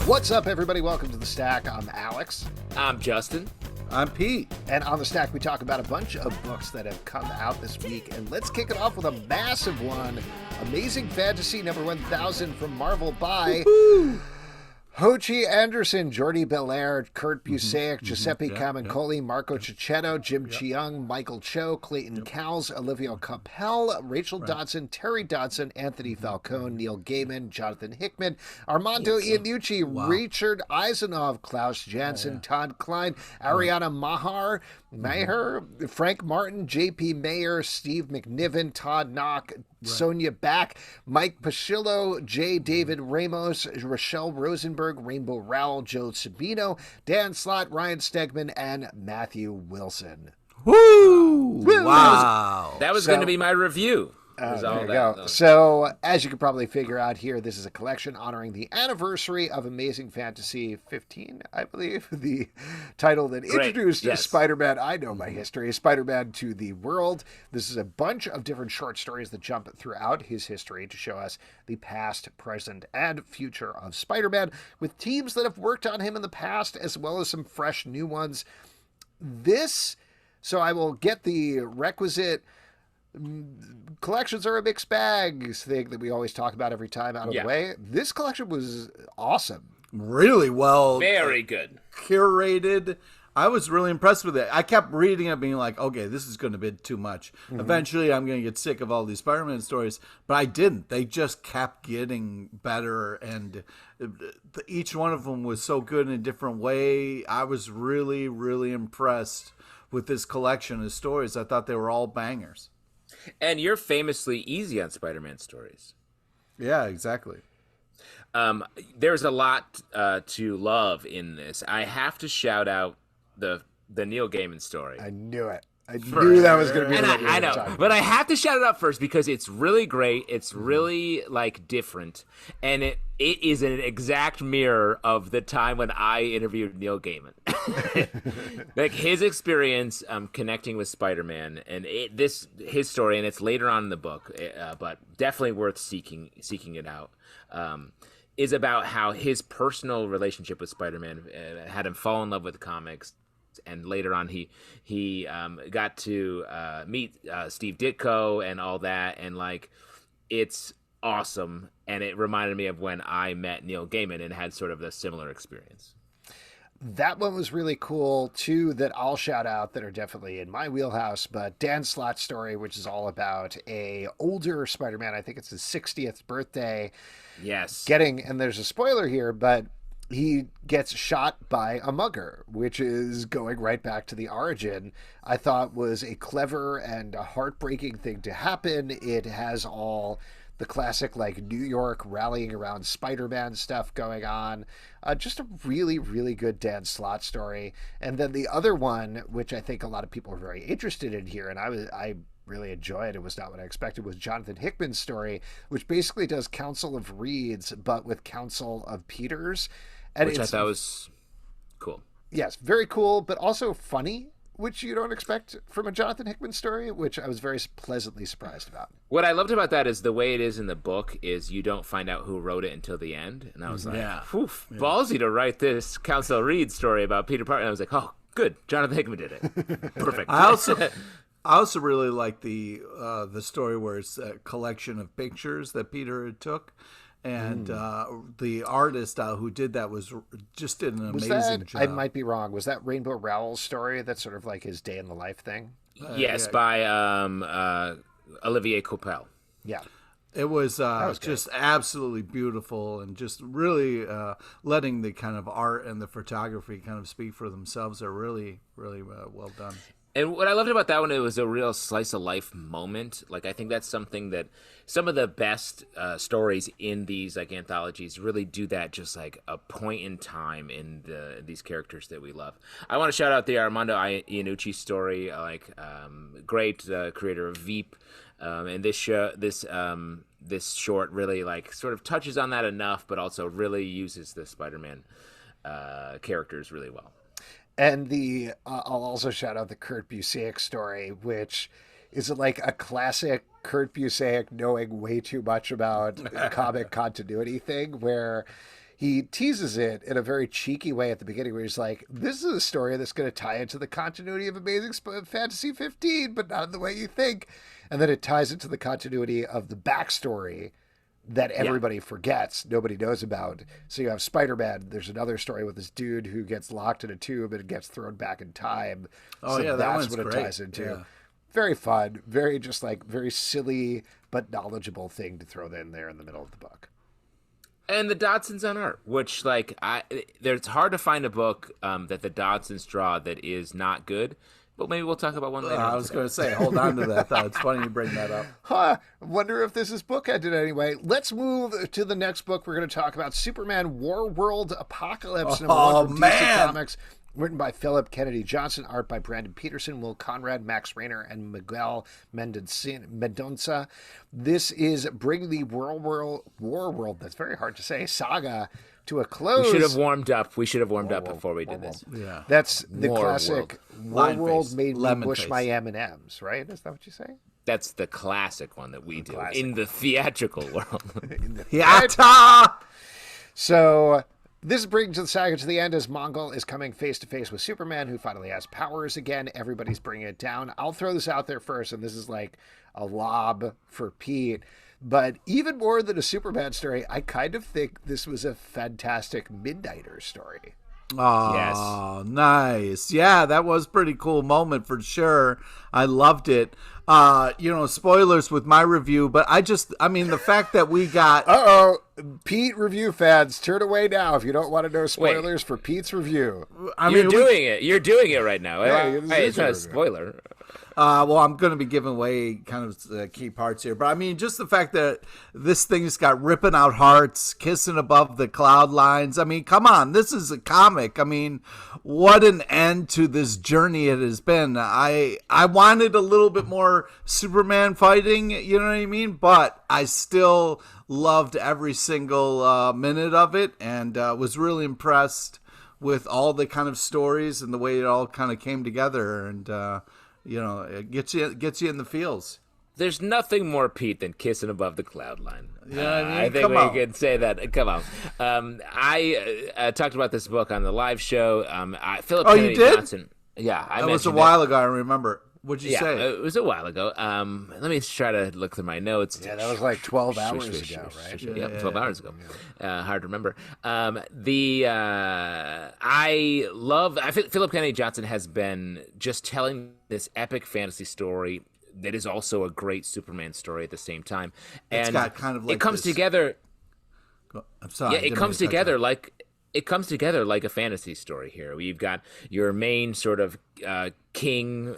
What's up, everybody? Welcome to The Stack. I'm Alex. I'm Justin. I'm Pete. And on The Stack, we talk about a bunch of books that have come out this week. And let's kick it off with a massive one. Amazing Fantasy number 1000 from Marvel by Ho-Chi Anderson, Jordie Bellaire, Kurt Busiek, Giuseppe Camuncoli, Marco Checchetto, Jim Cheung, Michael Cho, Clayton Cowles, Olivier Coipel, Rachelle Dodson, Terry Dodson, Anthony Falcone, Neil Gaiman, Jonathan Hickman, Armando Iannucci, Richard Isanove, Klaus, Janson, Todd, Klein, Ariana, Maher, Frank Martin, J.P. Maher, Steve McNiven, Todd, Nauck, Sonia back, Mike Pasciullo, J. David Ramos, Rachelle Rosenberg, Rainbow Rowell, Joe Sabino, Dan Slott, Ryan Stegman, and Matthew Wilson. Woo! Wow. That was going to be my review. There you go. So, as you can probably figure out here, this is a collection honoring the anniversary of Amazing Fantasy 15, I believe, the title that introduced Spider-Man. I know my history, Spider-Man to the world. This is a bunch of different short stories that jump throughout his history to show us the past, present, and future of Spider-Man, with teams that have worked on him in the past, as well as some fresh new ones. So I will get the requisite collections are a mixed bag thing that we always talk about every time out of the way. This collection was awesome. Really well. Very good. Curated. I was really impressed with it. I kept reading it being like, okay, this is going to be too much. Eventually, I'm going to get sick of all these Spider-Man stories. But I didn't. They just kept getting better. And each one of them was so good in a different way. I was really, really impressed with this collection of stories. I thought they were all bangers. And you're famously easy on Spider-Man stories. Yeah, exactly. There's a lot to love in this. I have to shout out the Neil Gaiman story. I knew it. I knew that was going to be and I know, but I have to shout it out first because it's really great. It's really different, and it is an exact mirror of the time when I interviewed Neil Gaiman. His experience connecting with Spider-Man and his story, and it's later on in the book, but definitely worth seeking it out. Is about how his personal relationship with Spider-Man had him fall in love with the comics. And later on, he got to meet Steve Ditko and all that, and it's awesome. And it reminded me of when I met Neil Gaiman and had sort of a similar experience. That one was really cool. Two that I'll shout out that are definitely in my wheelhouse, but Dan Slott's story, which is all about a older Spider-Man. I think it's his 60th birthday. Yes. And there's a spoiler here, but he gets shot by a mugger, which is going right back to the origin. I thought was a clever and a heartbreaking thing to happen. It has all the classic New York rallying around Spider-Man stuff going on. Just a really, really good Dan Slott story. And then the other one, which I think a lot of people are very interested in here, and I really enjoyed, it was not what I expected, was Jonathan Hickman's story, which basically does Council of Reeds, but with Council of Peters. And which I thought was cool. Yes, very cool, but also funny, which you don't expect from a Jonathan Hickman story, which I was very pleasantly surprised about. What I loved about that is the way it is in the book is you don't find out who wrote it until the end. And I was like, ballsy to write this Council of Reeds story about Peter Parker. And I was like, oh, good, Jonathan Hickman did it. Perfect. I also really like the story where it's a collection of pictures that Peter took. And the artist who did that just did an amazing job. I might be wrong. Was that Rainbow Rowell's story? That's sort of his day in the life thing? Yes, by Olivier Coipel. Yeah. It was just absolutely beautiful and just really letting the kind of art and the photography kind of speak for themselves. They're really, really well done. And what I loved about that one, it was a real slice of life moment. I think that's something that some of the best stories in these anthologies really do that, just a point in time in these characters that we love. I want to shout out the Armando Iannucci story, great creator of Veep, and this short really sort of touches on that enough, but also really uses the Spider-Man characters really well. And I'll also shout out the Kurt Busiek story, which is a classic Kurt Busiek knowing way too much about comic continuity thing, where he teases it in a very cheeky way at the beginning where he's like, this is a story that's going to tie into the continuity of Amazing Fantasy 15, but not in the way you think. And then it ties into the continuity of the backstory that everybody forgets, nobody knows about. So you have Spider-Man. There's another story with this dude who gets locked in a tube and gets thrown back in time. Oh, so yeah, that's that what one's it great. ties into. Yeah. Very fun, very just like very silly but knowledgeable thing to throw in there in the middle of the book. And the Dodsons on art, which it's hard to find a book that the Dodsons draw that is not good. But maybe we'll talk about one later. I was going to say, hold on to that thought. It's funny you bring that up. I wonder if this is bookended anyway. Let's move to the next book. We're going to talk about Superman War World Apocalypse, number 1 from DC Comics. Written by Philip Kennedy Johnson, art by Brandon Peterson, Will Conrad, Max Rayner, and Miguel Mendonça. This is bringing the War World, that's very hard to say, saga to a close. We should have warmed up. Before we did this. Yeah. That's the classic War World made me Lemon mush face. my M&Ms, right? Is that what you say? That's the classic one that we do in the theatrical world. Yatta! So this brings the saga to the end as Mongol is coming face to face with Superman, who finally has powers again. Everybody's bringing it down. I'll throw this out there first, and this is like a lob for Pete. But even more than a Superman story, I kind of think this was a fantastic Midnighter story. Oh, nice. Yeah, that was a pretty cool moment for sure. I loved it. Spoilers with my review, but the fact that we got... Pete review fans, turn away now if you don't want to know spoilers for Pete's review. You're doing it right now. Yeah, It's not a spoiler. I'm going to be giving away kind of the key parts here. But, just the fact that this thing's got ripping out hearts, kissing above the cloud lines. Come on. This is a comic. What an end to this journey it has been. I wanted a little bit more Superman fighting, you know what I mean? But I still loved every single minute of it and was really impressed with all the kind of stories and the way it all kind of came together. And, it gets you in the feels. There's nothing more Pete than kissing above the cloud line. Yeah, I think we can say that. Come on. I talked about this book on the live show. Philip Kennedy you did? Johnson. Yeah, That was a while ago. I remember. What'd you say? It was a while ago. Let me try to look through my notes. Yeah, that was like 12 hours ago, right? Yep, 12 hours ago. Hard to remember. Philip Kennedy Johnson has been just telling this epic fantasy story that is also a great Superman story at the same time. And it's got kind of like it comes together. I'm sorry. Yeah, it comes together like a fantasy story here. You've got your main sort of king,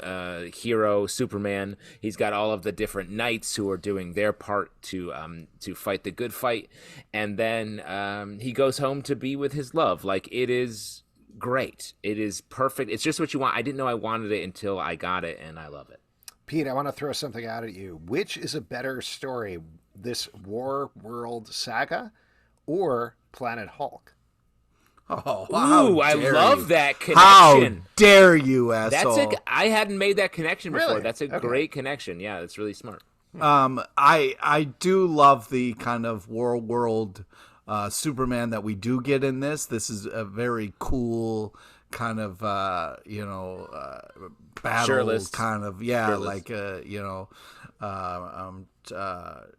hero, Superman. He's got all of the different knights who are doing their part to fight the good fight, and then he goes home to be with his love. Like, it is great. It is perfect. It's just what you want. I didn't know I wanted it until I got it, and I love it. Pete, I want to throw something out at you. Which is a better story, this War World saga or Planet Hulk? Oh, ooh, I love that connection. How dare you, asshole? I hadn't made that connection before. Really? That's a great connection. Yeah, that's really smart. I do love the kind of War World Superman that we do get in this. This is a very cool kind of battle Shirtless. kind of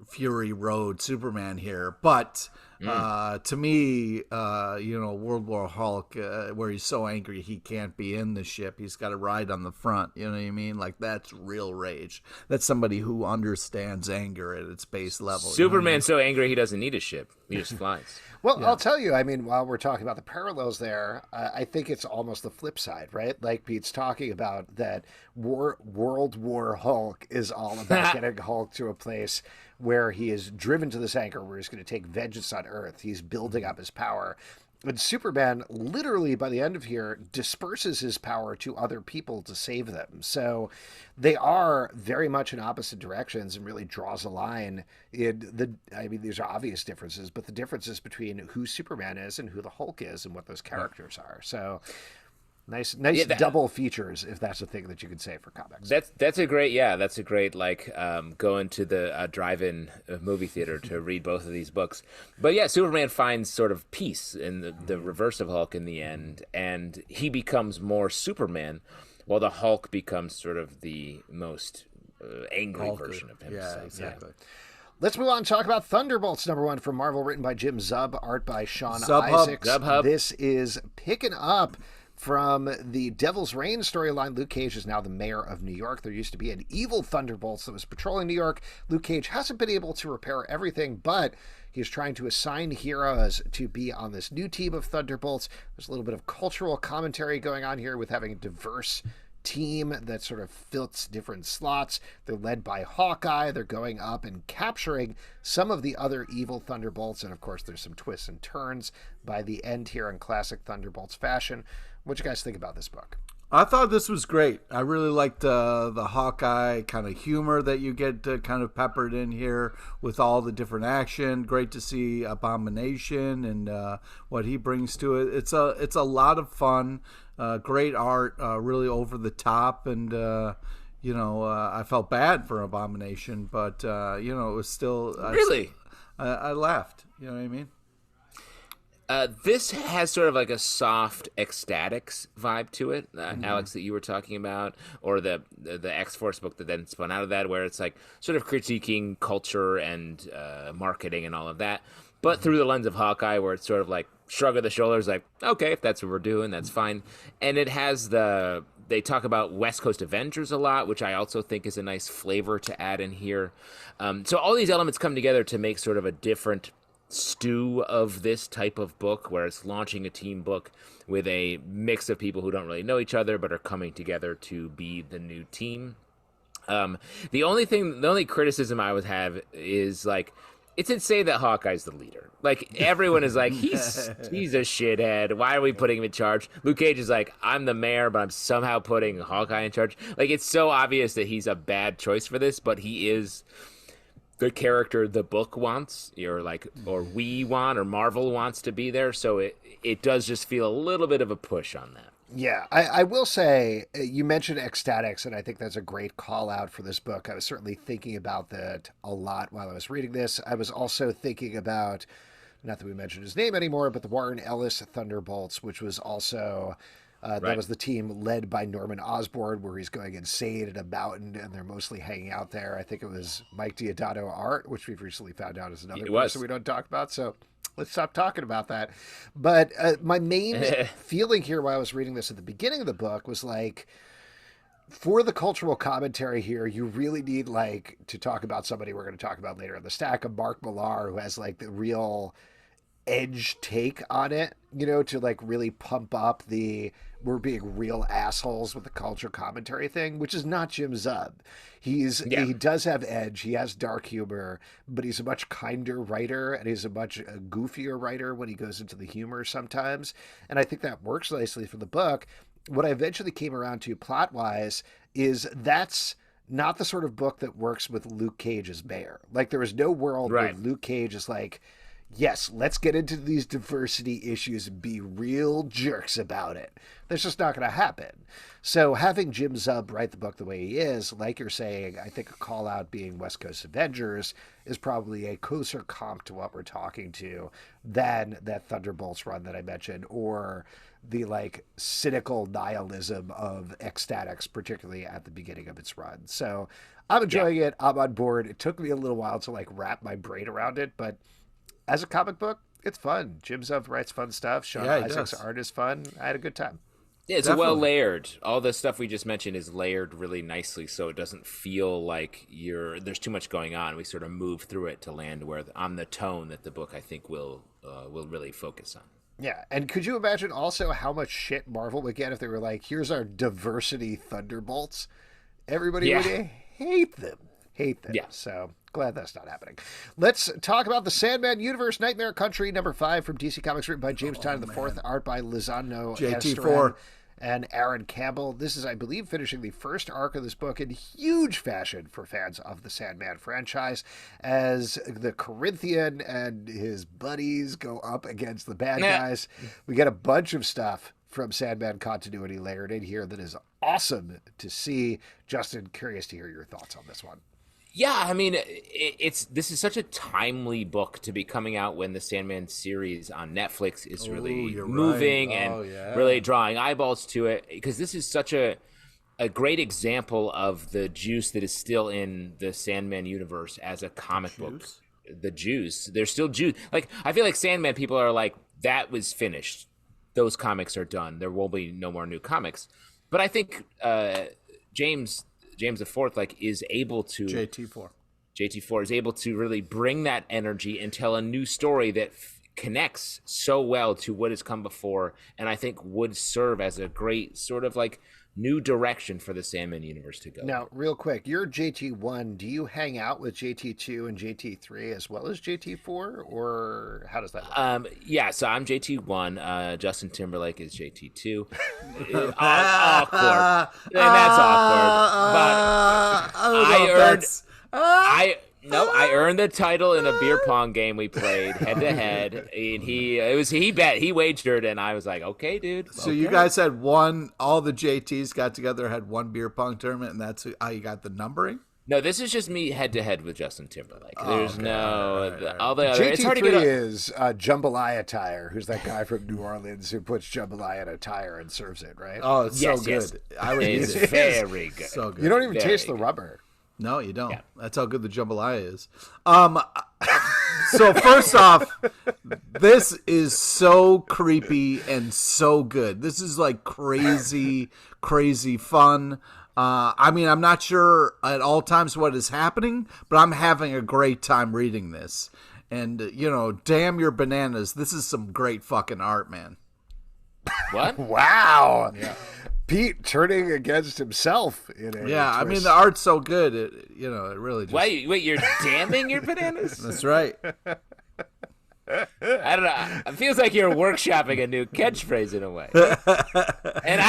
Fury Road Superman here, but to me, World War Hulk, where he's so angry he can't be in the ship, he's got to ride on the front. You know what I mean? Like, that's real rage. That's somebody who understands anger at its base level. Superman's so angry he doesn't need a ship. He just flies. Well, I'll tell you, while we're talking about the parallels there, I think it's almost the flip side, right? Like Pete's talking about, that World War Hulk is all about getting Hulk to a place where he is driven to this anger, where he's going to take vengeance on Earth. He's building up his power. And Superman, literally, by the end of here, disperses his power to other people to save them. So they are very much in opposite directions, and really draws a line these are obvious differences, but the differences between who Superman is and who the Hulk is and what those characters are. So Nice Yeah, double features, if that's a thing that you could say for comics. that's a great like going to the drive-in movie theater to read both of these books. But yeah, Superman finds sort of peace in the reverse of Hulk in the end, and he becomes more Superman, while the Hulk becomes sort of the most angry version of him. Yeah, So, exactly. Let's move on and talk about Thunderbolts #1 from Marvel, written by Jim Zub, art by Sean Zubhub. Isaacs. Zubhub. This is picking up from the Devil's Reign storyline. Luke Cage is now the mayor of New York. There used to be an evil Thunderbolts that was patrolling New York. Luke Cage hasn't been able to repair everything, but he's trying to assign heroes to be on this new team of Thunderbolts. There's a little bit of cultural commentary going on here with having a diverse team that sort of fits different slots. They're led by Hawkeye. They're going up and capturing some of the other evil Thunderbolts. And of course, there's some twists and turns by the end here in classic Thunderbolts fashion. What you guys think about this book? I thought this was great. I really liked the Hawkeye kind of humor that you get kind of peppered in here with all the different action. Great to see Abomination and what he brings to it. It's a lot of fun. Great art, really over the top, and I felt bad for Abomination, but it was still really, I laughed. You know what I mean? This has sort of like a soft ecstatics vibe to it, Alex, that you were talking about, or the X-Force book that then spun out of that, where it's like sort of critiquing culture and marketing and all of that, but through the lens of Hawkeye, where it's sort of like shrug of the shoulders, like, okay, if that's what we're doing, that's fine. And it has they talk about West Coast Avengers a lot, which I also think is a nice flavor to add in here. So all these elements come together to make sort of a different stew of this type of book, where it's launching a team book with a mix of people who don't really know each other but are coming together to be the new team. The only criticism I would have is like, it's insane that Hawkeye's the leader. Like, everyone is like, he's a shithead. Why are we putting him in charge? Luke Cage is like, I'm the mayor, but I'm somehow putting Hawkeye in charge. Like, it's so obvious that he's a bad choice for this, but he is the character the book wants, or we want, or Marvel wants to be there. So it does just feel a little bit of a push on that. Yeah, I will say, you mentioned ecstatics, and I think that's a great call out for this book. I was certainly thinking about that a lot while I was reading this. I was also thinking about, not that we mentioned his name anymore, but the Warren Ellis Thunderbolts, which was also, that was the team led by Norman Osborn, where he's going insane at a mountain, and they're mostly hanging out there. I think it was Mike Deodato art, which we've recently found out is another person we don't talk about, so let's stop talking about that. But my main feeling here while I was reading this at the beginning of the book was like, for the cultural commentary here, you really need like to talk about somebody we're going to talk about later in the stack, of Mark Millar, who has like the real edge take on it, to like really pump up the we're being real assholes with the culture commentary thing, which is not Jim Zub. He does have edge. He has dark humor, but he's a much kinder writer, and he's a much goofier writer when he goes into the humor sometimes. And I think that works nicely for the book. What I eventually came around to plot-wise is that's not the sort of book that works with Luke Cage as mayor. Like, there is no world where Luke Cage is like, yes, let's get into these diversity issues and be real jerks about it. That's just not going to happen. So having Jim Zub write the book the way he is, like you're saying, I think a call out being West Coast Avengers is probably a closer comp to what we're talking to than that Thunderbolts run that I mentioned, or the like cynical nihilism of ecstatics, particularly at the beginning of its run. So I'm enjoying it. I'm on board. It took me a little while to like wrap my brain around it, but as a comic book, it's fun. Jim Zub writes fun stuff. Sean Isaacs' art is fun. I had a good time. Yeah, it's well layered. All the stuff we just mentioned is layered really nicely, so it doesn't feel like there's too much going on. We sort of move through it to land on the tone that the book, I think, will really focus on. Yeah, and could you imagine also how much shit Marvel would get if they were like, here's our diversity Thunderbolts? Everybody would hate them. Yeah. So glad that's not happening. Let's talk about the Sandman Universe, Nightmare Country, #5 from DC Comics, written by James Tynion IV, art by Lizano JT4 and Aaron Campbell. This is, I believe, finishing the first arc of this book in huge fashion for fans of the Sandman franchise, as the Corinthian and his buddies go up against the bad guys. We get a bunch of stuff from Sandman continuity layered in here that is awesome to see. Justin, curious to hear your thoughts on this one. Yeah, I mean, this is such a timely book to be coming out when the Sandman series on Netflix is really moving and really drawing eyeballs to it, because this is such a great example of the juice that is still in the Sandman universe as a comic book. The juice. There's still juice. Like, I feel like Sandman people are like, that was finished. Those comics are done. There will be no more new comics. But I think James the Fourth, like, is able to JT4 is able to really bring that energy and tell a new story that connects so well to what has come before, and I think would serve as a great sort of like new direction for the Sandman universe to go. Now, real quick, you're JT1. Do you hang out with JT2 and JT3 as well as JT4, or how does that work? Yeah, so I'm JT1. Justin Timberlake is JT2. Awkward. And that's awkward. But I earned the title in a beer pong game we played head to head, and he wagered, and I was like, okay, dude. So you guys had all the JTs got together, had one beer pong tournament, and that's how you got the numbering? No, this is just me head to head with Justin Timberlake. There's all the other. JT3 it's hard to get is Jambalaya Tire, who's that guy from New Orleans who puts jambalaya in a tire and serves it, right? Oh, it's so good. Yes. I would eat It's it. very good. So good. You don't even taste the rubber. No, you don't. Yeah. That's how good the jambalaya is. So first off, this is so creepy and so good. This is like crazy, crazy fun. I mean, I'm not sure at all times what is happening, but I'm having a great time reading this. And, damn your bananas. This is some great fucking art, man. What? Wow. Yeah. Pete turning against himself in a twist. I mean, the art's so good. It really just... Wait, you're damning your bananas? That's right. I don't know. It feels like you're workshopping a new catchphrase in a way. And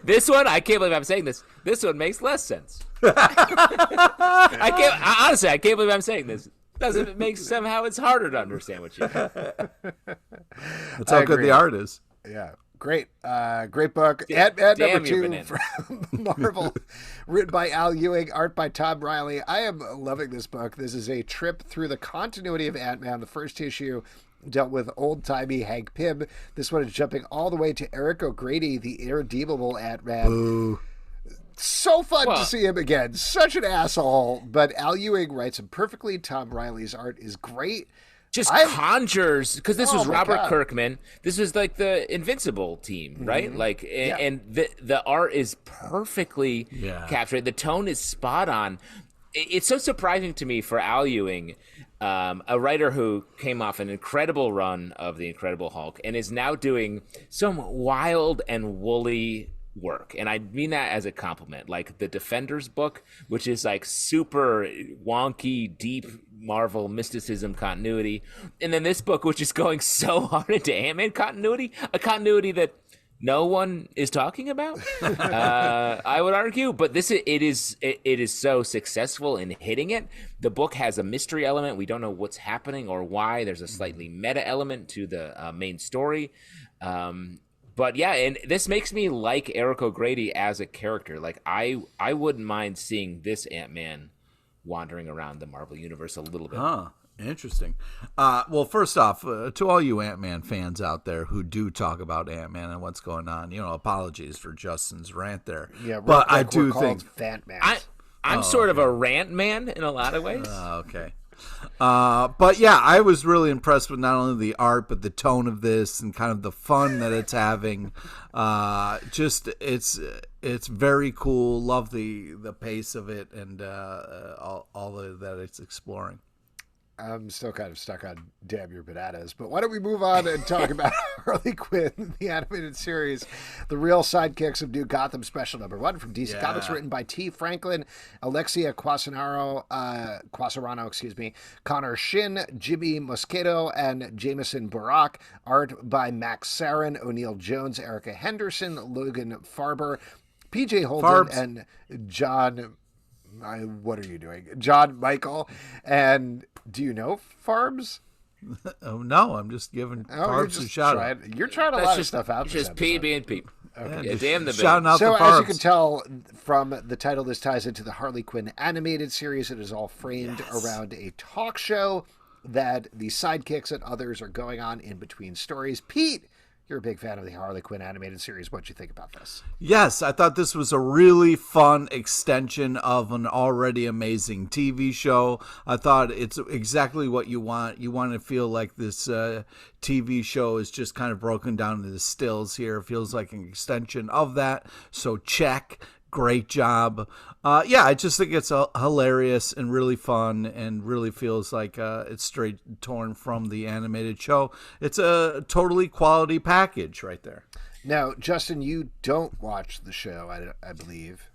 this one, I can't believe I'm saying this. This one makes less sense. Honestly, I can't believe I'm saying this. Doesn't it make somehow it's harder to understand what you mean? That's how good the art is. Yeah. Great book. Ant-Man number 2 from Marvel, written by Al Ewing, art by Tom Riley. I am loving this book. This is a trip through the continuity of Ant-Man. The first issue dealt with old-timey Hank Pym. This one is jumping all the way to Eric O'Grady, the irredeemable Ant-Man. Ooh. So fun to see him again. Such an asshole. But Al Ewing writes him perfectly. Tom Riley's art is great. Just conjures, because this was Robert Kirkman. This was like the Invincible team, right? Like, and the art is perfectly captured. The tone is spot on. It's so surprising to me for Al Ewing, a writer who came off an incredible run of The Incredible Hulk and is now doing some wild and woolly work, and I mean that as a compliment. Like the Defenders book, which is like super wonky, deep Marvel mysticism continuity, and then this book, which is going so hard into Ant-Man continuity, a continuity that no one is talking about. I would argue, but it is so successful in hitting it. The book has a mystery element. We don't know what's happening or why. There's a slightly meta element to the main story. But yeah, and this makes me like Eric O'Grady as a character. Like I wouldn't mind seeing this Ant-Man wandering around the Marvel universe a little bit. Huh, interesting. Well, first off, to all you Ant-Man fans out there who do talk about Ant-Man and what's going on, apologies for Justin's rant there. Yeah, but I do think Fat-Man. I'm sort of a rant man in a lot of ways. Okay. But yeah, I was really impressed with not only the art but the tone of this and kind of the fun that it's having. Just it's very cool. Love the pace of it and all that it's exploring. I'm still kind of stuck on Damn Your Bananas, but why don't we move on and talk about Harley Quinn, the animated series, the real sidekicks of New Gotham Special Number 1 from DC Comics, written by T. Franklin, Alexia Quasarano, Connor Shin, Jimmy Mosquedo, and Jameson Barak. Art by Max Sarin, O'Neill Jones, Erica Henderson, Logan Farber, PJ Holden, and John... what are you doing? John Michael. And do you know Farbs? Oh, no, I'm just giving Farbs a shout out. You're trying a That's lot just, of stuff out. Just P being P. Okay. Yeah, damn the shouting out So the as you Farbs. can tell from the title, this ties into the Harley Quinn animated series. It is all framed around a talk show that the sidekicks and others are going on in between stories. Pete, you're a big fan of the Harley Quinn animated series. What do you think about this? Yes, I thought this was a really fun extension of an already amazing TV show. I thought it's exactly what you want. You want to feel like this TV show is just kind of broken down into stills here. It feels like an extension of that. So check. Great job. I just think it's hilarious and really fun and really feels like it's straight torn from the animated show. It's a totally quality package right there. Now, Justin, you don't watch the show, I believe.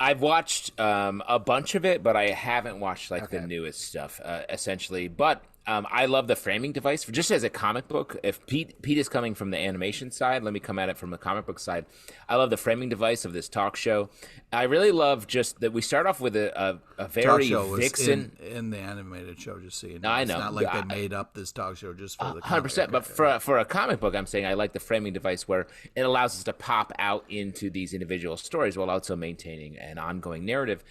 I've watched a bunch of it, but I haven't watched the newest stuff, essentially. But I love the framing device. Just as a comic book, if Pete is coming from the animation side, let me come at it from the comic book side. I love the framing device of this talk show. I really love just that we start off with a very talk show vixen. In the animated show, just so you know. I It's know. not like they made up this talk show just for the comic. 100%. But for a comic book, I'm saying I like the framing device where it allows us to pop out into these individual stories while also maintaining an ongoing narrative.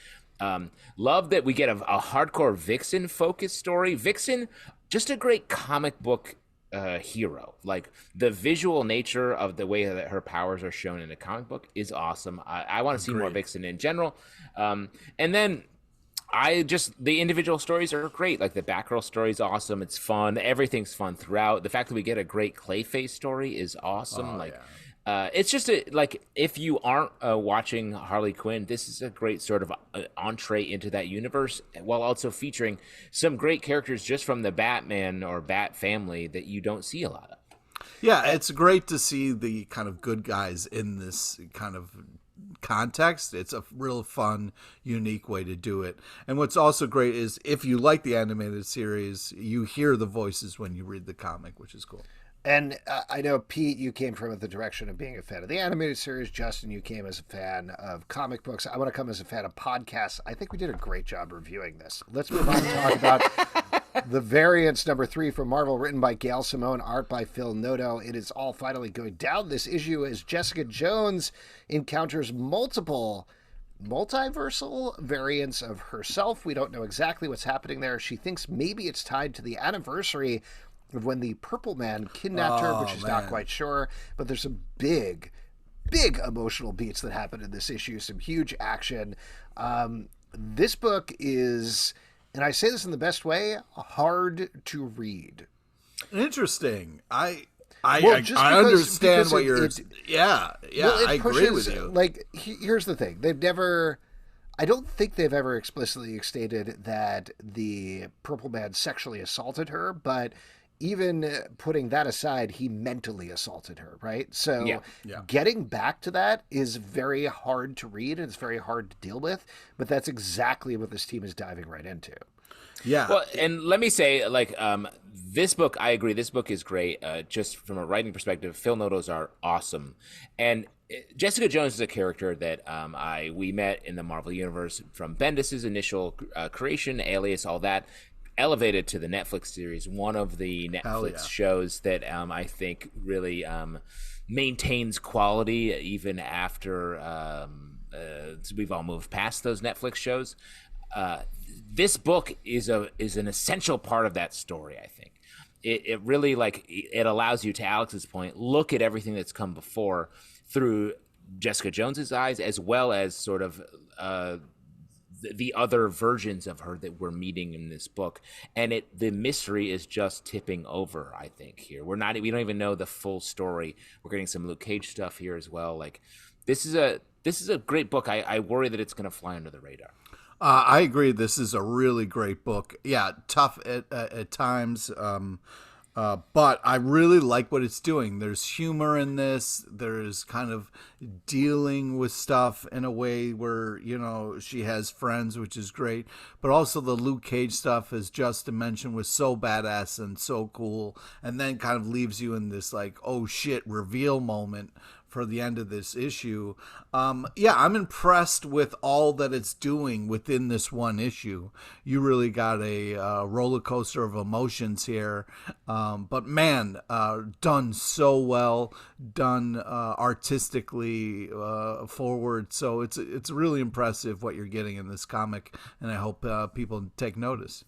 Love that we get a hardcore Vixen focused story. Vixen, just a great comic book hero. Like the visual nature of the way that her powers are shown in a comic book is awesome. I want to see more Vixen in general. And then the individual stories are great. Like the Batgirl story is awesome. It's fun. Everything's fun throughout. The fact that we get a great Clayface story is awesome. It's just if you aren't watching Harley Quinn, this is a great sort of entree into that universe, while also featuring some great characters just from the Batman or Bat family that you don't see a lot of. Yeah, it's great to see the kind of good guys in this kind of context. It's a real fun, unique way to do it. And what's also great is if you like the animated series, you hear the voices when you read the comic, which is cool. And I know, Pete, you came from the direction of being a fan of the animated series. Justin, you came as a fan of comic books. I want to come as a fan of podcasts. I think we did a great job reviewing this. Let's move on to talk about the Variants number 3 from Marvel, written by Gail Simone, art by Phil Noto. It is all finally going down this issue as Jessica Jones encounters multiple multiversal variants of herself. We don't know exactly what's happening there. She thinks maybe it's tied to the anniversary of when the Purple Man kidnapped her, which is not quite sure. But there's some big emotional beats that happen in this issue, some huge action. This book is, and I say this in the best way, hard to read. Interesting. I because understand what you're... Well, I agree with you. Like, here's the thing. I don't think they've ever explicitly stated that the Purple Man sexually assaulted her, but even putting that aside, he mentally assaulted her, right? So getting back to that is very hard to read and it's very hard to deal with, but that's exactly what this team is diving right into. Yeah. Well, and let me say, this book, I agree, this book is great. Just from a writing perspective, Phil Noto's are awesome. And Jessica Jones is a character that we met in the Marvel Universe from Bendis's initial creation, Alias, all that, elevated to the Netflix series, one of the Netflix shows that I think really maintains quality even after we've all moved past those Netflix shows. This book is an essential part of that story, I think. It really, it allows you, to Alex's point, look at everything that's come before through Jessica Jones's eyes, as well as sort of the other versions of her that we're meeting in this book. And the mystery is just tipping over, I think, here. We don't even know the full story. We're getting some Luke Cage stuff here as well. This is a great book. I worry that it's going to fly under the radar. I agree. This is a really great book. Yeah, tough at times, but I really like what it's doing. There's humor in this. There's kind of dealing with stuff in a way where, she has friends, which is great. But also the Luke Cage stuff, as Justin mentioned, was so badass and so cool. And then kind of leaves you in this oh shit reveal moment for the end of this issue. Yeah, I'm impressed with all that it's doing within this one issue. You really got a roller coaster of emotions here, but man, done so well, done artistically forward. So it's really impressive what you're getting in this comic, and I hope people take notice.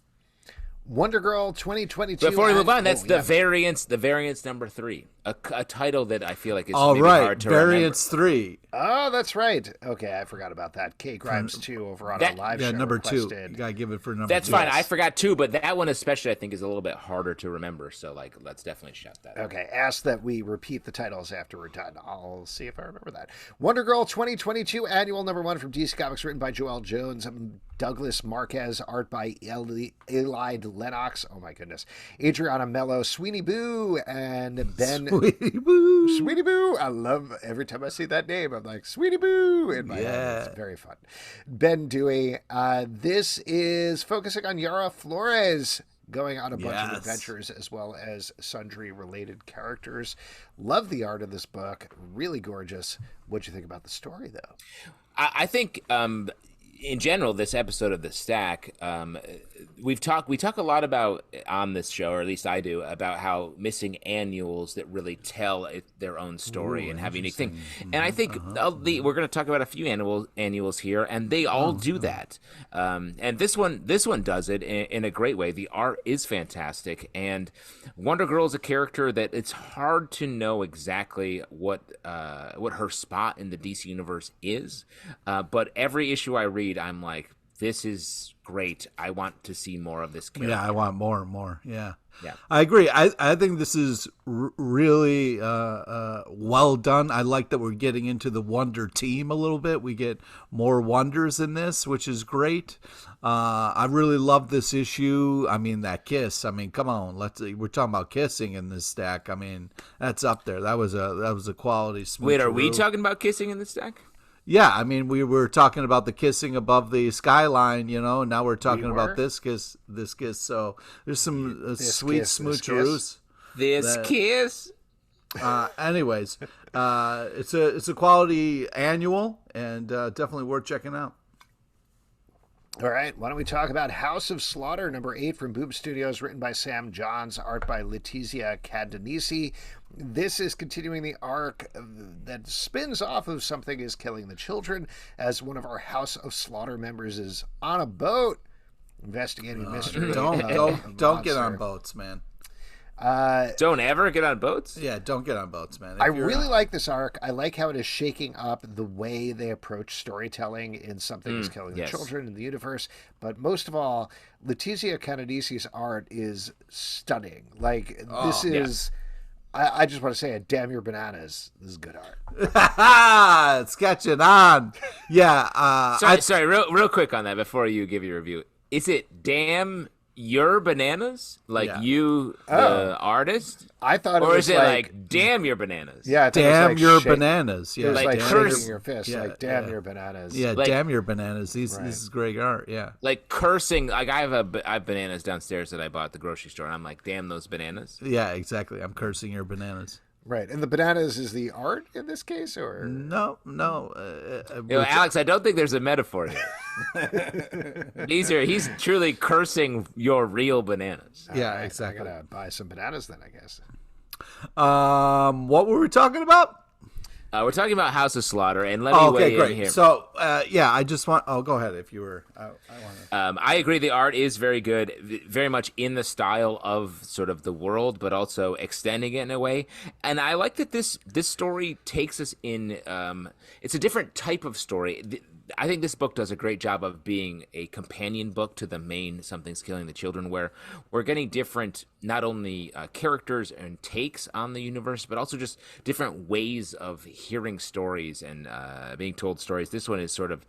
Wonder Girl 2022. Before we move on, that's the variance number 3, a title that I feel like is maybe right, hard to variance remember. 3. Oh, that's right. Okay, I forgot about that. Kate Grimes 2 over on our live show. Number requested. 2. You gotta give it for number 2. That's fine. I forgot 2, but that one especially I think is a little bit harder to remember. So let's definitely shout that. Okay, ask that we repeat the titles after we're done. I'll see if I remember that. Wonder Girl 2022 annual number 1 from DC Comics, written by Joel Jones, Douglas Marquez, art by Eli Lennox. Oh my goodness. Adriana Mello, Sweeney Boo, and Ben. Sweeney Boo. Sweeney Boo. I love every time I see that name. I'm like, Sweeney Boo in my head. It's very fun. Ben Dewey. This is focusing on Yara Flores going on a bunch of adventures as well as sundry related characters. Love the art of this book. Really gorgeous. What'd you think about the story, though? I think in general, this episode of The Stack, we talk a lot about on this show, or at least I do, about how missing annuals that really tell their own story and have a unique thing. And I think we're going to talk about a few annuals here, and they all do that. And this one does it in a great way. The art is fantastic, and Wonder Girl is a character that it's hard to know exactly what her spot in the DC universe is. But every issue I read, I'm like, this is great. I want to see more of this character. Yeah, I want more and more. Yeah. Yeah. I agree. I think this is really well done. I like that we're getting into the Wonder team a little bit. We get more Wonders in this, which is great. I really love this issue. I mean, that kiss. I mean, come on. We're talking about kissing in this stack. I mean, that's up there. That was a quality smooch. Wait, are we talking about kissing in this stack? Yeah, I mean, we were talking about the kissing above the skyline, and now we're talking about this kiss. So there's some sweet smoocheroos. This kiss. Anyways, it's a quality annual and definitely worth checking out. All right, why don't we talk about House of Slaughter, number 8 from Boom Studios, written by Sam Johns, art by Letizia Cadenisi. This is continuing the arc that spins off of Something is Killing the Children, as one of our House of Slaughter members is on a boat investigating mystery. Don't get on boats, man. Don't ever get on boats? Yeah, don't get on boats, man. I really like this arc. I like how it is shaking up the way they approach storytelling in Something is Killing the Children in the universe. But most of all, Letizia Cadenisi's art is stunning. Like, this is... I just want to say it. Damn your bananas. This is good art. It's catching on. Yeah. Sorry, real quick on that before you give your review. Is it damn your bananas? Like you, the artist? I thought it or was is it like damn your bananas? Yeah, damn your bananas. Yeah, it was like curse your fist. Yeah, like damn your bananas. Yeah, damn your bananas. This is great art. Yeah, like cursing. Like I have bananas downstairs that I bought at the grocery store, and I'm like, damn those bananas. Yeah, exactly. I'm cursing your bananas. Right, and the bananas is the art in this case, or no? Alex, I don't think there's a metaphor here. He's truly cursing your real bananas. Yeah, exactly. I gotta buy some bananas then, I guess. What were we talking about? We're talking about House of Slaughter, and let me weigh in here. So, I just want... Oh, go ahead if you were... I agree the art is very good, very much in the style of sort of the world, but also extending it in a way. And I like that this story takes us in... it's a different type of story. I think this book does a great job of being a companion book to the main Something's Killing the Children, where we're getting different, not only characters and takes on the universe, but also just different ways of hearing stories and being told stories. This one is sort of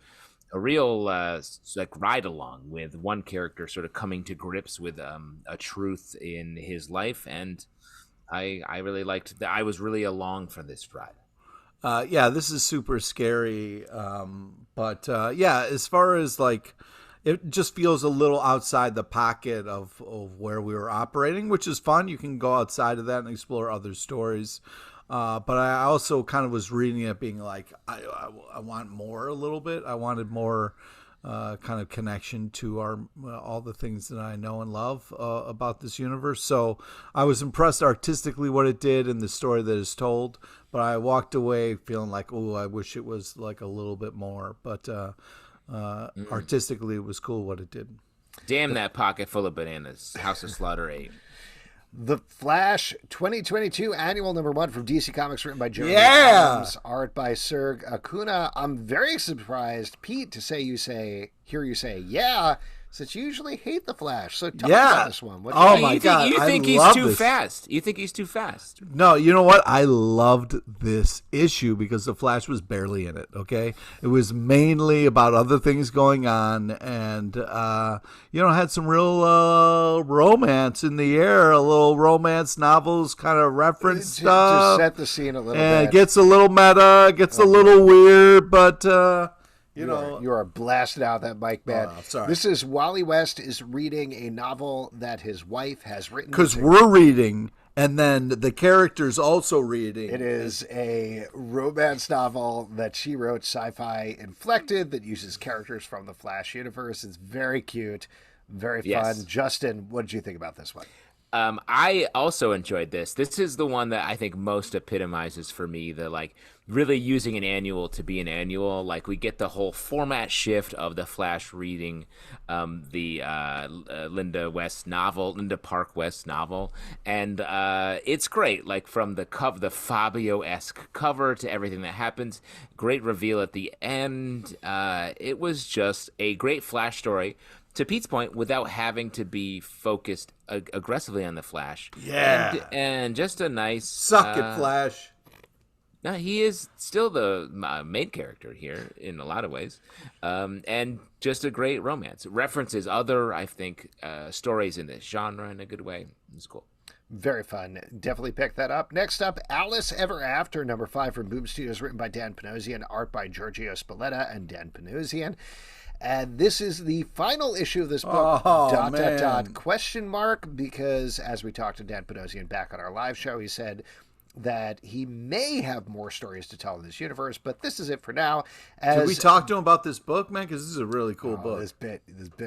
a real like ride along with one character sort of coming to grips with a truth in his life, and I really liked that. I was really along for this ride. This is super scary. But as far as like, it just feels a little outside the pocket of where we were operating, which is fun. You can go outside of that and explore other stories. But I also kind of was reading it being like, I want more a little bit. I wanted more kind of connection to all the things that I know and love about this universe. So I was impressed artistically what it did and the story that is told. But I walked away feeling like, oh, I wish it was like a little bit more. But artistically, it was cool what it did. Damn that pocket full of bananas. House of Slaughter 8. The Flash 2022 annual #1 from DC Comics, written by Jordie. Yeah! Art by Serge Acuna. I'm very surprised, Pete, to hear you say, yeah, since you usually hate The Flash. So tell me about this one. My God. You think he's too fast. You think he's too fast. No, you know what? I loved this issue because The Flash was barely in it, okay? It was mainly about other things going on and, had some real romance in the air, a little romance novels kind of reference stuff. To set the scene a little bit. And it gets a little meta, gets a little weird, but... You are blasted out that mic, man. Oh, sorry. This is Wally West is reading a novel that his wife has written. Because we're reading, and then the character's also reading. It is a romance novel that she wrote, sci-fi inflected, that uses characters from the Flash universe. It's very cute, very fun. Yes. Justin, what did you think about this one? I also enjoyed this. This is the one that I think most epitomizes for me the really using an annual to be an annual. Like, we get the whole format shift of the Flash reading the Linda Park West novel, and it's great. Like, from the Fabio-esque cover to everything that happens, great reveal at the end. It was just a great Flash story. To Pete's point, without having to be focused aggressively on the Flash. Yeah. And just a nice... Suck it, Flash. No, he is still the main character here in a lot of ways. And just a great romance. References other, I think, stories in this genre in a good way. It's cool. Very fun. Definitely pick that up. Next up, Alice Ever After, #5 from Boom Studios, written by Dan Panosian, art by Giorgio Spalletta and Dan Panosian. And this is the final issue of this book, ... question mark, because as we talked to Dan Panosian back on our live show, he said that he may have more stories to tell in this universe, but this is it for now. Did we talk to him about this book, man? Because this is a really cool book. This bit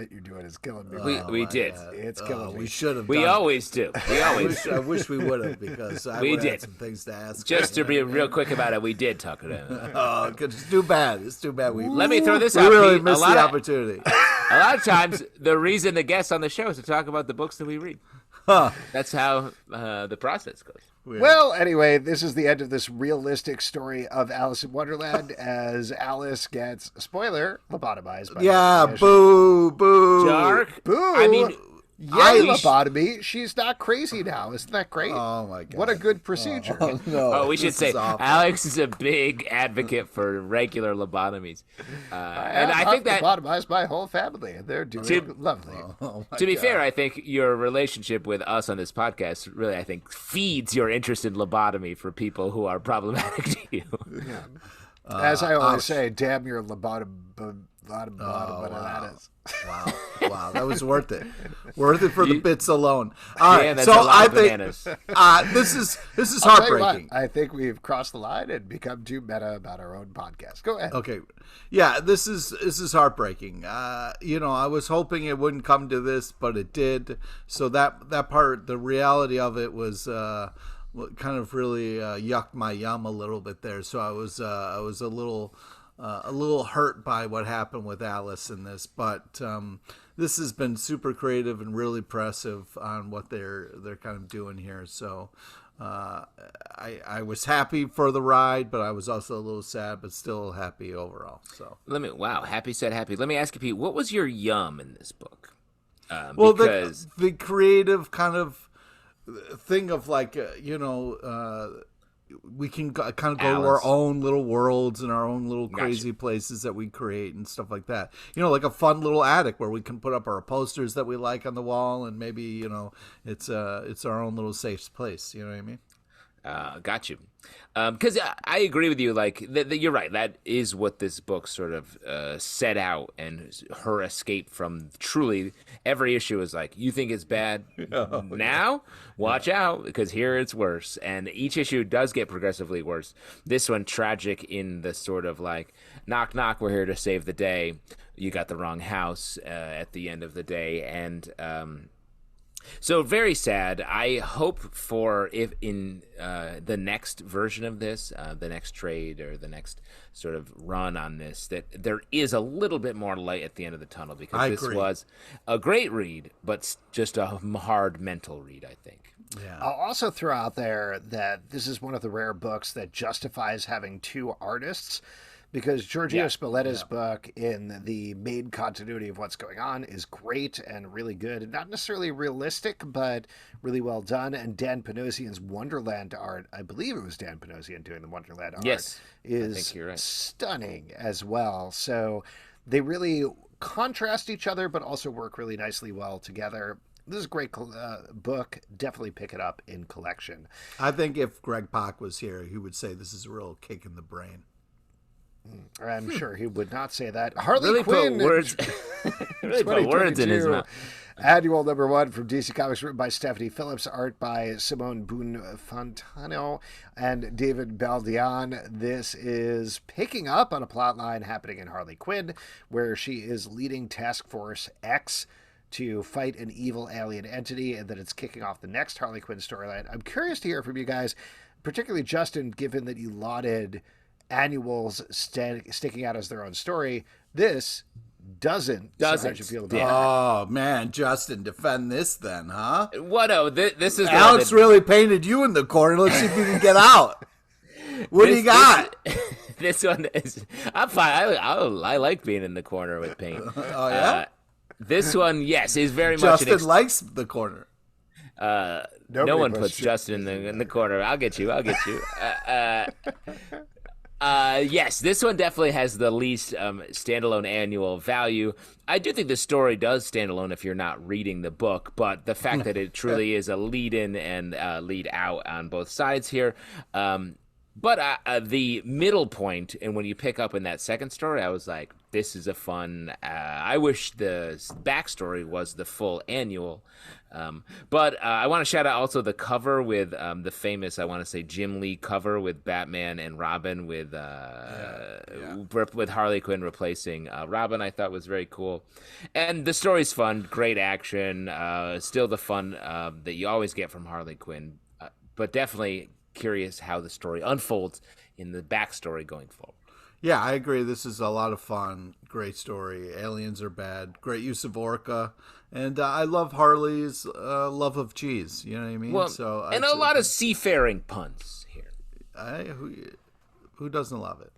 you're doing is killing me. We did. It's killing me. We should have. We always do. We always. I wish we would have, because I would have some things to ask. Just to be real quick about it, we did talk to him. Oh, it's too bad. It's too bad. Let me throw this out. We really missed the opportunity. A lot of times, the reason the guests on the show is to talk about the books that we read. Huh. That's how the process goes. Weird. Well, anyway, this is the end of this realistic story of Alice in Wonderland as Alice gets, spoiler, lobotomized. By boo. Dark. Boo. I mean, lobotomy. She's not crazy now. Isn't that great? Oh, my God. What a good procedure. No. We should say Alex is a big advocate for regular lobotomies. And I think that lobotomized my whole family, and they're doing lovely. To be fair, I think your relationship with us on this podcast really, I think, feeds your interest in lobotomy for people who are problematic to you. Yeah. As I always say, damn your lobotomy. Wow, that was worth it. Worth it for the bits alone. All right, that's so a lot of bananas. This is heartbreaking. I think we've crossed the line and become too meta about our own podcast. Go ahead. Okay, yeah, this is heartbreaking. I was hoping it wouldn't come to this, but it did. So that part, the reality of it was kind of really yucked my yum a little bit there. So I was a little hurt by what happened with Alice in this, but this has been super creative and really impressive on what they're kind of doing here. So I was happy for the ride, but I was also a little sad, but still happy overall. So happy, sad, happy. Let me ask you, Pete, what was your yum in this book? Because the creative kind of thing of we can kind of go to our own little worlds and our own little crazy places that we create and stuff like that. Like a fun little attic where we can put up our posters that we like on the wall, and maybe it's our own little safe place. You know what I mean? Got you. Because I agree with you. Like you're right. That is what this book sort of set out, and her escape from truly every issue is like, you think it's bad now? Watch out, because here it's worse. And each issue does get progressively worse. This one tragic in the sort of like, knock knock, we're here to save the day. You got the wrong house at the end of the day, and so very sad. I hope for if in the next version of this, the next trade or the next sort of run on this, that there is a little bit more light at the end of the tunnel, because this was a great read, but just a hard mental read, I think. Yeah. I'll also throw out there that this is one of the rare books that justifies having two artists, because Giorgio Spalletta's book in the main continuity of what's going on is great and really good. Not necessarily realistic, but really well done. And Dan Panosian's Wonderland art, I believe it was Dan Panosian doing the Wonderland art, is I think you're right. Stunning as well. So they really contrast each other, but also work really nicely well together. This is a great book. Definitely pick it up in collection. I think if Greg Pak was here, he would say this is a real kick in the brain. I'm sure he would not say that. Harley really Quinn. Put words, really put words in his mouth. Annual #1 from DC Comics, written by Stephanie Phillips, art by Simone Bonfantino and David Baldeon. This is picking up on a plot line happening in Harley Quinn, where she is leading Task Force X to fight an evil alien entity, and that it's kicking off the next Harley Quinn storyline. I'm curious to hear from you guys, particularly Justin, given that you lauded annuals sticking out as their own story. This doesn't. So how'd you feel about it? Oh man, Justin, defend this then, huh? What? Oh, this is Alex really painted you in the corner. Let's see if you can get out. What do you got? This one is. I'm fine. I like being in the corner with paint. Oh yeah. This one, yes, is very Justin much. likes the corner. No one puts Justin in the corner. I'll get you. Yes, this one definitely has the least standalone annual value. I do think the story does stand alone if you're not reading the book, but the fact that it truly is a lead-in and lead out on both sides here. But the middle point, and when you pick up in that second story, I was like, this is a fun... I wish the backstory was the full annual. But I want to shout out also the cover with the famous, I want to say, Jim Lee cover with Batman and Robin with Harley Quinn replacing Robin. I thought was very cool. And the story's fun, great action, still the fun that you always get from Harley Quinn, but definitely curious how the story unfolds in the backstory going forward. Yeah, I agree. This is a lot of fun. Great story. Aliens are bad. Great use of Orca. And I love Harley's love of cheese. You know what I mean? Well, and a lot of seafaring puns here. Who doesn't love it?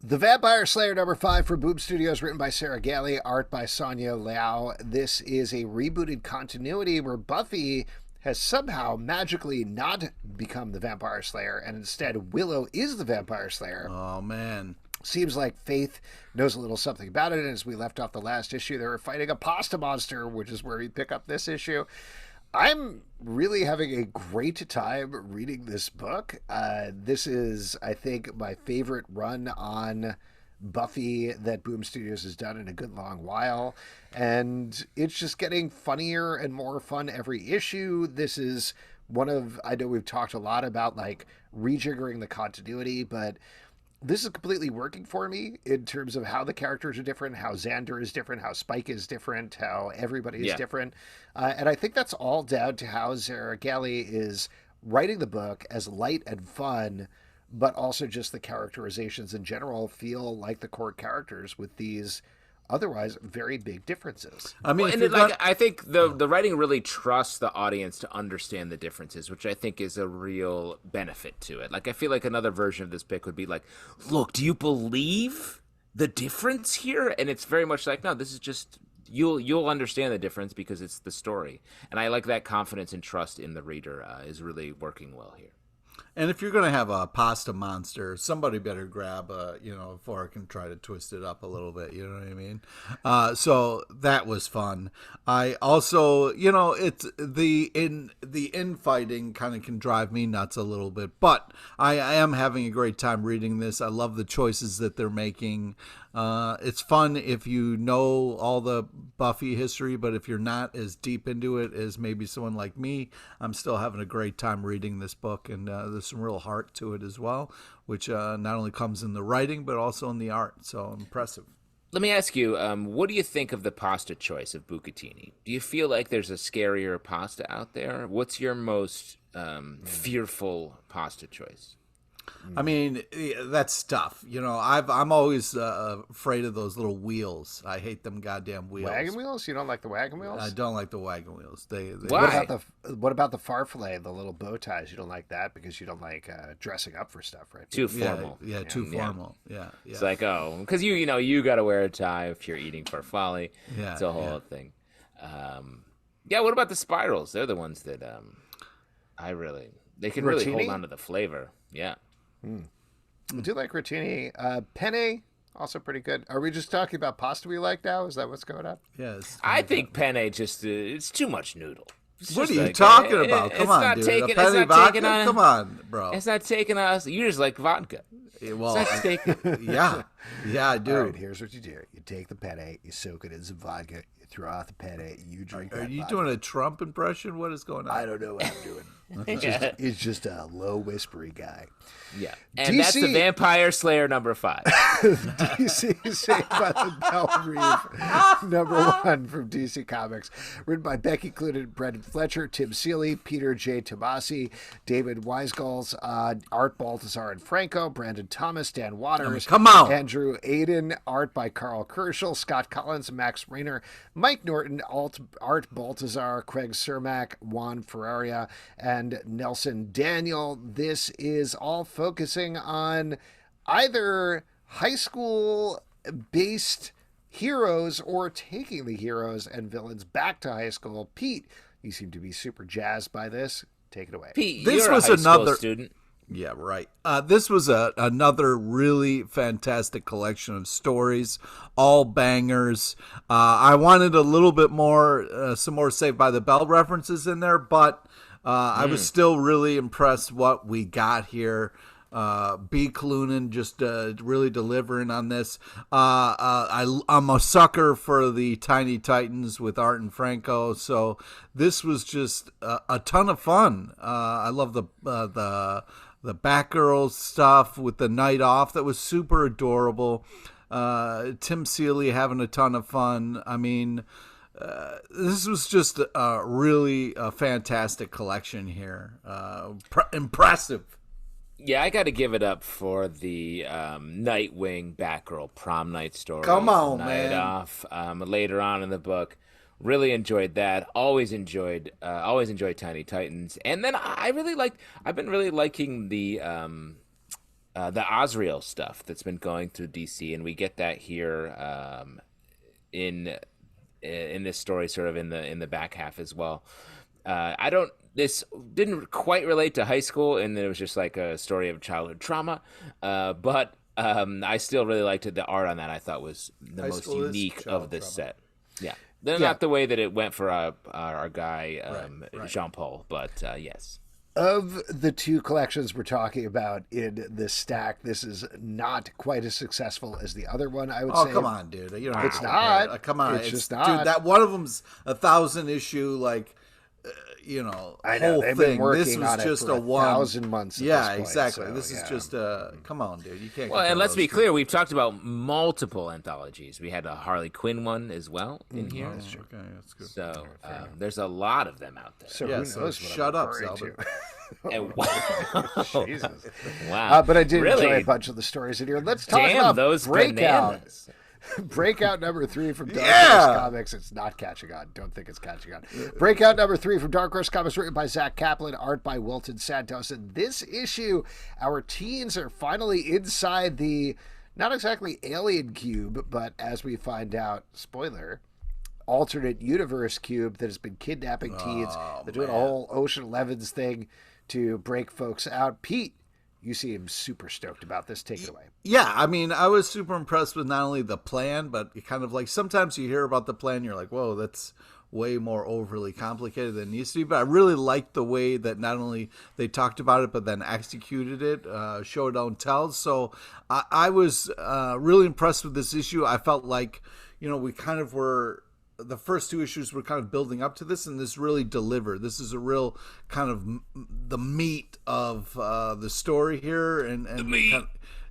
The Vampire Slayer #5 for Boom Studios, written by Sarah Galley, art by Sonia Liao. This is a rebooted continuity where Buffy has somehow magically not become the Vampire Slayer, and instead Willow is the Vampire Slayer. Oh, man. Seems like Faith knows a little something about it, and as we left off the last issue, they were fighting a pasta monster, which is where we pick up this issue. I'm really having a great time reading this book. This is, I think, my favorite run on Buffy that Boom Studios has done in a good long while, and it's just getting funnier and more fun every issue. This is one of, I know we've talked a lot about like rejiggering the continuity, but this is completely working for me in terms of how the characters are different, how Xander is different, how Spike is different, how everybody is different. And I think that's all down to how Sarah Galley is writing the book as light and fun, but also just the characterizations in general feel like the core characters with these otherwise very big differences. I mean, I think the writing really trusts the audience to understand the differences, which I think is a real benefit to it. Like, I feel like another version of this pick would be like, look, do you believe the difference here? And it's very much like, no, this is just, you'll understand the difference because it's the story. And I like that confidence and trust in the reader is really working well here. And if you're going to have a pasta monster, somebody better grab a fork and try to twist it up a little bit. You know what I mean? So that was fun. I also, it's the infighting kind of can drive me nuts a little bit, but I am having a great time reading this. I love the choices that they're making. It's fun if you know all the Buffy history, but if you're not as deep into it as maybe someone like me, I'm still having a great time reading this book, and there's some real heart to it as well, which not only comes in the writing, but also in the art. So impressive. Let me ask you, what do you think of the pasta choice of bucatini? Do you feel like there's a scarier pasta out there? What's your most fearful pasta choice? I mean, that's tough. I'm always afraid of those little wheels. I hate them goddamn wheels. Wagon wheels? You don't like the wagon wheels? I don't like the wagon wheels. They Why? What about the farfalle, the little bow ties? You don't like that because you don't like dressing up for stuff, right? Too formal. Yeah, too formal. Yeah. It's like, because you got to wear a tie if you're eating farfalle. Yeah, it's a whole thing. What about the spirals? They're the ones that they can really hold on to the flavor. Yeah. I do like rotini. Penne, also pretty good. Are we just talking about pasta we like now? Is that what's going on? Yes. I think penne just it's too much noodle. What are you talking about? Come on, dude. Come on, bro. It's not taking us. You just like vodka. Well, it's not taking. Yeah, I do. All right, here's what you do. You take the penne, you soak it in some vodka, you throw out the penne, you drink that Are you vodka. doing a Trump impression? What is going on? I don't know what I'm doing. He's just a low, whispery guy. Yeah. And that's the Vampire Slayer number 5. DC Saved by the Bell Reeve, number 1 from DC Comics. Written by Becky Cloonan, Brendan Fletcher, Tim Seeley, Peter J. Tomasi, David Weisgals, Art Baltazar and Franco, Brandon Thomas, Dan Waters, come on. Andrew Aiden, art by Carl Kerschel, Scott Collins, Max Rayner, Mike Norton, Art Baltazar, Craig Cermak, Juan Ferraria, and Nelson Daniel. This is all focusing on either high school based heroes or taking the heroes and villains back to high school. Pete, you seem to be super jazzed by this. Take it away. Pete, this you're was a high school another student. Yeah, right. This was another really fantastic collection of stories, all bangers. I wanted a little bit more, some more Saved by the Bell references in there, but I was still really impressed what we got here. B. Cloonan just really delivering on this. I'm a sucker for the Tiny Titans with Art and Franco, so this was just a ton of fun. I love the Batgirl stuff with the night off. That was super adorable. Tim Seeley having a ton of fun. I mean, this was just really a fantastic collection here. Impressive. Yeah, I got to give it up for the Nightwing Batgirl prom night story. Come on, Night man. Off. Later on in the book, really enjoyed that. Always enjoyed Tiny Titans, and then I've been really liking the Azrael stuff that's been going through DC, and we get that here in this story, sort of in the back half as well. This didn't quite relate to high school, and it was just like a story of childhood trauma. But I still really liked it. The art on that I thought was the most unique of this set. Yeah. Not the way that it went for our guy, right. Jean-Paul, but yes. Of the two collections we're talking about in this stack, this is not quite as successful as the other one, I would say. Oh, come on, dude. You don't It's have to not. compare it. Come on. It's just not. Dude, that one of them's 1,000 issue, I know, whole they've thing. been working This was on it just for a 1,000 months. At Yeah, this point, exactly. so, This is just come on, dude. You can't. Well, and compare let's those be two. clear, we've talked about multiple anthologies. We had a Harley Quinn one as well in here. That's true. Okay, that's good. So there's a lot of them out there. So Yeah, who so knows what shut I'm up, referring Zelda. to. And wow. Jesus. Wow. But I did Really? enjoy a bunch of the stories in here. Let's talk Damn, about those Breakout. bananas. Breakout number 3 from Dark Yeah! Horse Comics. It's not catching on. Don't think it's catching on. Breakout number 3 from Dark Horse Comics, written by Zach Kaplan, art by Wilton Santos. In this issue, our teens are finally inside the, not exactly alien cube, but as we find out, spoiler, alternate universe cube that has been kidnapping teens. They're doing a whole Ocean 11's thing, to break folks out. Pete, you seem super stoked about this. Take it away. Yeah, I mean, I was super impressed with not only the plan, but kind of like sometimes you hear about the plan, you're like, whoa, that's way more overly complicated than it needs to be. But I really liked the way that not only they talked about it, but then executed it, show don't tell. So I was really impressed with this issue. I felt like, we kind of were, the first two issues were kind of building up to this, and this really delivered. This is a real kind of the meat of the story here, and the meat.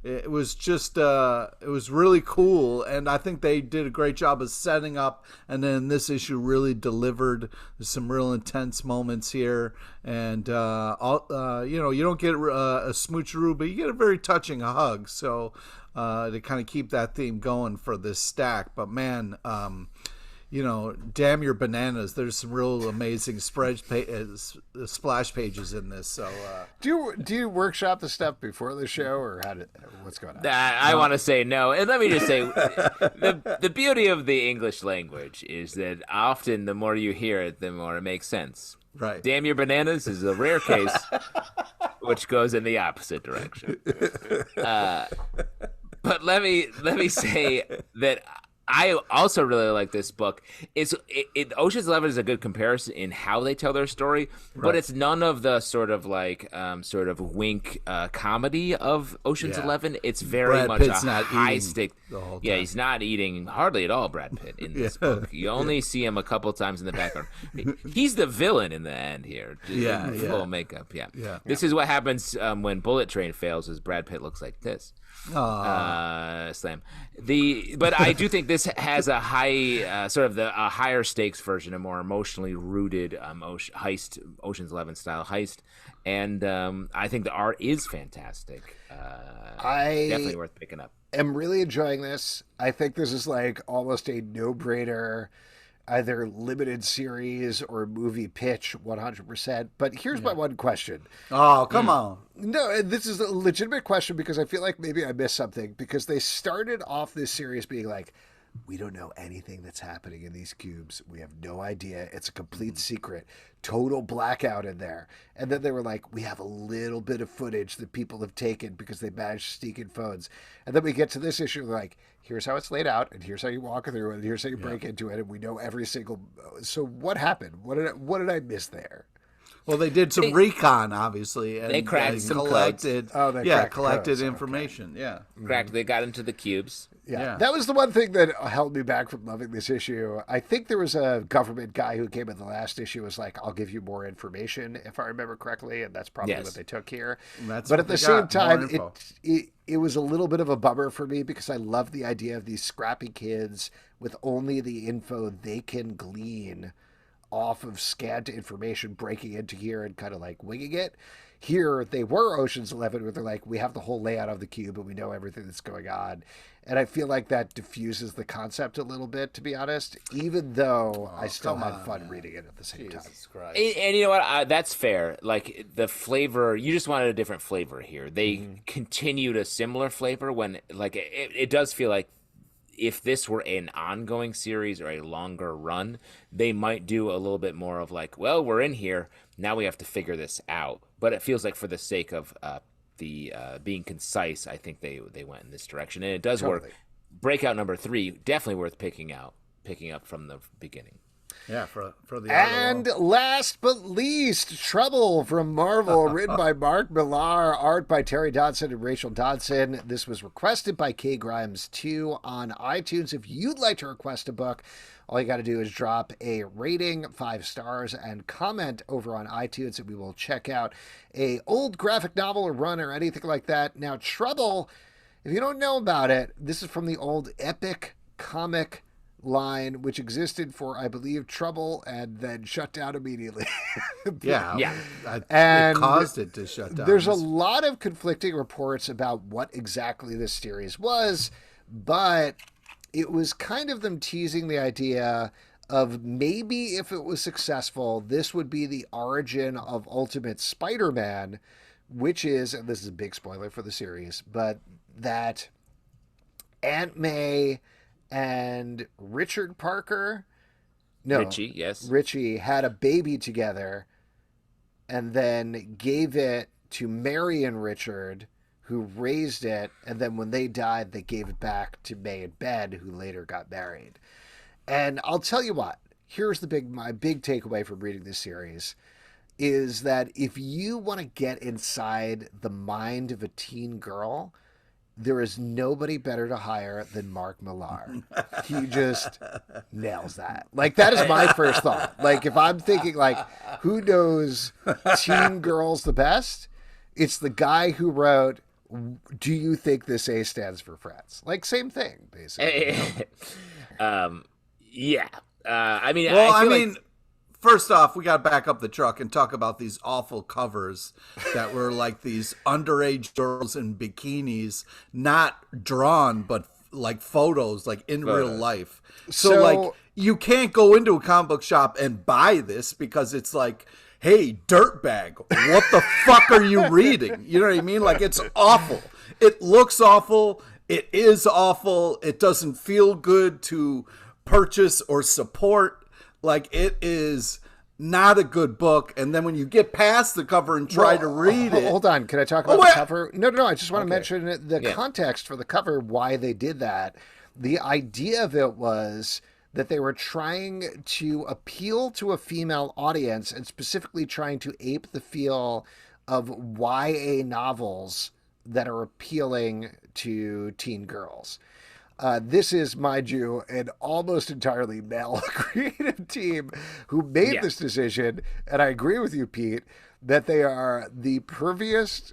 It was just it was really cool, and I think they did a great job of setting up, and then this issue really delivered. There's some real intense moments here, and you don't get a smoocheroo, but you get a very touching hug. So to kind of keep that theme going for this stack, but man. Damn your bananas. There's some real amazing splash pages in this. So, do you workshop the stuff before the show, or what's going on? I want to say no, and let me just say, the beauty of the English language is that often the more you hear it, the more it makes sense. Right. Damn your bananas is a rare case, which goes in the opposite direction. But let me say that. I also really like this book. Ocean's 11 is a good comparison in how they tell their story, but it's none of the sort of wink comedy of Ocean's 11. It's very much Pitt's a not high stake. the whole time. Yeah, he's not eating hardly at all, Brad Pitt, in this book. You only see him a couple times in the background. He's the villain in the end here. Full makeup. Yeah. This is what happens when Bullet Train fails. Is Brad Pitt looks like this. Slam. But I do think this has a high, a higher stakes version, a more emotionally rooted Ocean's 11 style heist, and I think the art is fantastic. Definitely worth picking up. I'm really enjoying this. I think this is like almost a no-brainer, either limited series or movie pitch, 100%. But here's my one question. Oh, come on. No, this is a legitimate question because I feel like maybe I missed something, because they started off this series being like, we don't know anything that's happening in these cubes. We have no idea. It's a complete secret. Total blackout in there. And then they were like, we have a little bit of footage that people have taken because they managed to sneak in phones. And then we get to this issue, like, here's how it's laid out, and here's how you walk through it, and here's how you break into it, and we know every single. So what happened? What did I miss there? Well, they did some recon, obviously, and they cracked some collected. codes. Collected information. Okay. Yeah, cracked. They got into the cubes. Yeah, that was the one thing that held me back from loving this issue. I think there was a government guy who came in the last issue, was like, I'll give you more information, if I remember correctly, and that's probably what they took here. But at the same time, it was a little bit of a bummer for me, because I love the idea of these scrappy kids with only the info they can glean off of scanned information, breaking into here and kind of like winging it. Here, they were Ocean's 11, where they're like, we have the whole layout of the cube and we know everything that's going on. And I feel like that diffuses the concept a little bit, to be honest, even though I still had fun reading it at the same time. Christ. And you know what? That's fair. Like, the flavor, you just wanted a different flavor here. They continued a similar flavor when, like, it does feel like if this were an ongoing series or a longer run, they might do a little bit more of like, well, we're in here, now we have to figure this out. But it feels like for the sake of the being concise, I think they went in this direction, and it does work. Breakout number 3, definitely worth picking up from the beginning. Yeah, for the and last but least, Trouble from Marvel, written by Mark Millar, art by Terry Dodson and Rachel Dodson. This was requested by K Grimes 2 on iTunes. If you'd like to request a book, all you got to do is drop a rating, 5 stars, and comment over on iTunes, and we will check out a old graphic novel or run or anything like that. Now, Trouble, if you don't know about it, this is from the old Epic comic line, which existed for, I believe, Trouble, and then shut down immediately. It caused it to shut down. There's a lot of conflicting reports about what exactly this series was, but it was kind of them teasing the idea of maybe if it was successful, this would be the origin of Ultimate Spider-Man, which is, and this is a big spoiler for the series, but that Aunt May and Richard Parker, Richie, yes, Richie had a baby together, and then gave it to Mary and Richard, who raised it, and then when they died, they gave it back to May and Ben, who later got married. And I'll tell you what, here's my big takeaway from reading this series, is that if you want to get inside the mind of a teen girl, there is nobody better to hire than Mark Millar. He just nails that. Like, that is my first thought. Like, if I'm thinking, like, who knows teen girls the best? It's the guy who wrote, "Do you think this A stands for friends?" Like, same thing, basically. Yeah. I mean, Well, I mean, first off, we got to back up the truck and talk about these awful covers that were like these underage girls in bikinis, not drawn, but like photos, like in real life. So like, you can't go into a comic book shop and buy this because it's like, hey, dirtbag, what the fuck are you reading? You know what I mean? Like, it's awful. It looks awful. It is awful. It doesn't feel good to purchase or support. Like, it is not a good book. And then when you get past the cover and try to read it. Hold on. Can I talk about the cover? No. I just want to mention the context for the cover, why they did that. The idea of it was that they were trying to appeal to a female audience and specifically trying to ape the feel of YA novels that are appealing to teen girls. This is, mind you, an almost entirely male creative team who made this decision. And I agree with you, Pete, that they are the perviest,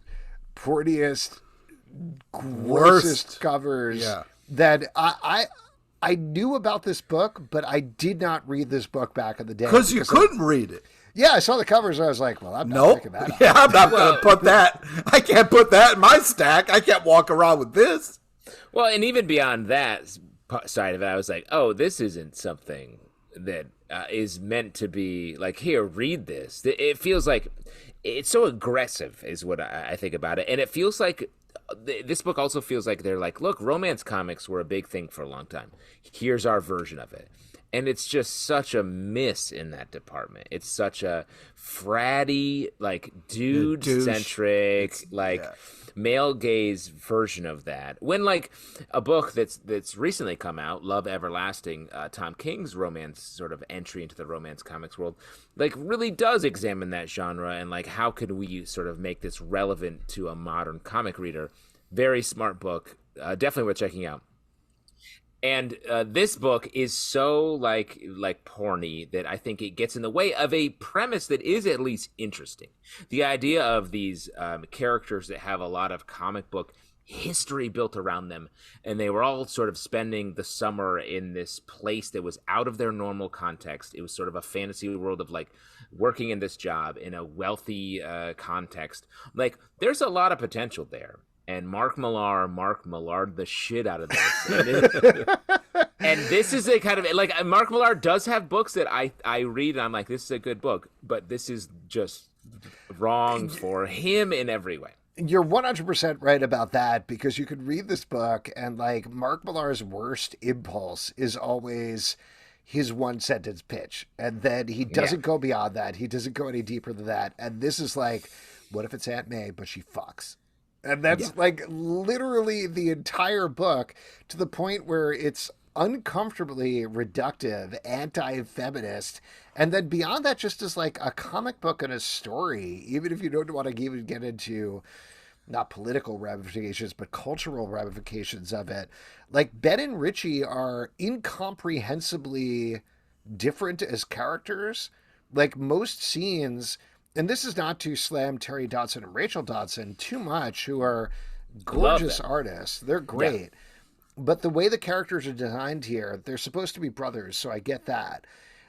porniest, grossest covers that I knew about this book, but I did not read this book back in the day. Because you couldn't read it. Yeah, I saw the covers and I was like, well, I'm not picking that up. Yeah, I'm not going to put that. I can't put that in my stack. I can't walk around with this. Well, and even beyond that side of it, I was like, oh, this isn't something that is meant to be like, here, read this. It feels like it's so aggressive is what I think about it. And it feels like this book also feels like they're like, look, romance comics were a big thing for a long time. Here's our version of it. And it's just such a miss in that department. It's such a fratty, like, dude-centric, male gaze version of that. When, like, a book that's recently come out, Love Everlasting, Tom King's romance sort of entry into the romance comics world, like, really does examine that genre and, like, how could we sort of make this relevant to a modern comic reader. Very smart book. Definitely worth checking out. And this book is so like porny that I think it gets in the way of a premise that is at least interesting. The idea of these characters that have a lot of comic book history built around them, and they were all sort of spending the summer in this place that was out of their normal context. It was sort of a fantasy world of like working in this job in a wealthy context. Like, there's a lot of potential there. And Mark Millar the shit out of this. And this is a kind of, like, Mark Millar does have books that I read and I'm like, this is a good book, but this is just wrong for him in every way. You're 100% right about that, because you could read this book and, like, Mark Millar's worst impulse is always his one sentence pitch. And then he doesn't go beyond that. He doesn't go any deeper than that. And this is like, what if it's Aunt May, but she fucks? And that's like literally the entire book, to the point where it's uncomfortably reductive, anti-feminist. And then beyond that, just as like a comic book and a story, even if you don't want to even get into not political ramifications, but cultural ramifications of it. Like, Ben and Richie are incomprehensibly different as characters. Like, most scenes, and this is not to slam Terry Dodson and Rachel Dodson too much, who are gorgeous artists. They're great. Yeah. But the way the characters are designed here, they're supposed to be brothers, so I get that.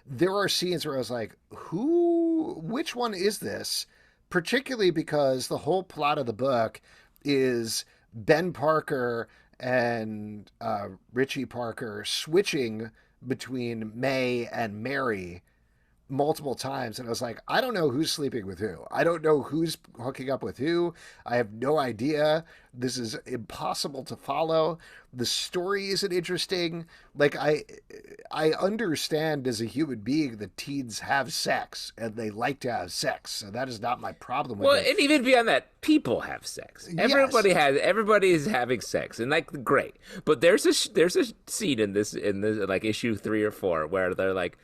There are scenes where I was like, which one is this? Particularly because the whole plot of the book is Ben Parker and Richie Parker switching between May and Mary, multiple times, and I was like, I don't know who's sleeping with who. I don't know who's hooking up with who. I have no idea. This is impossible to follow. The story isn't interesting. Like, I understand as a human being that teens have sex and they like to have sex, so that is not my problem with it. And even beyond that, people have sex. Everybody is having sex, and like, great. But there's a scene in this like issue 3 or 4 where they're like,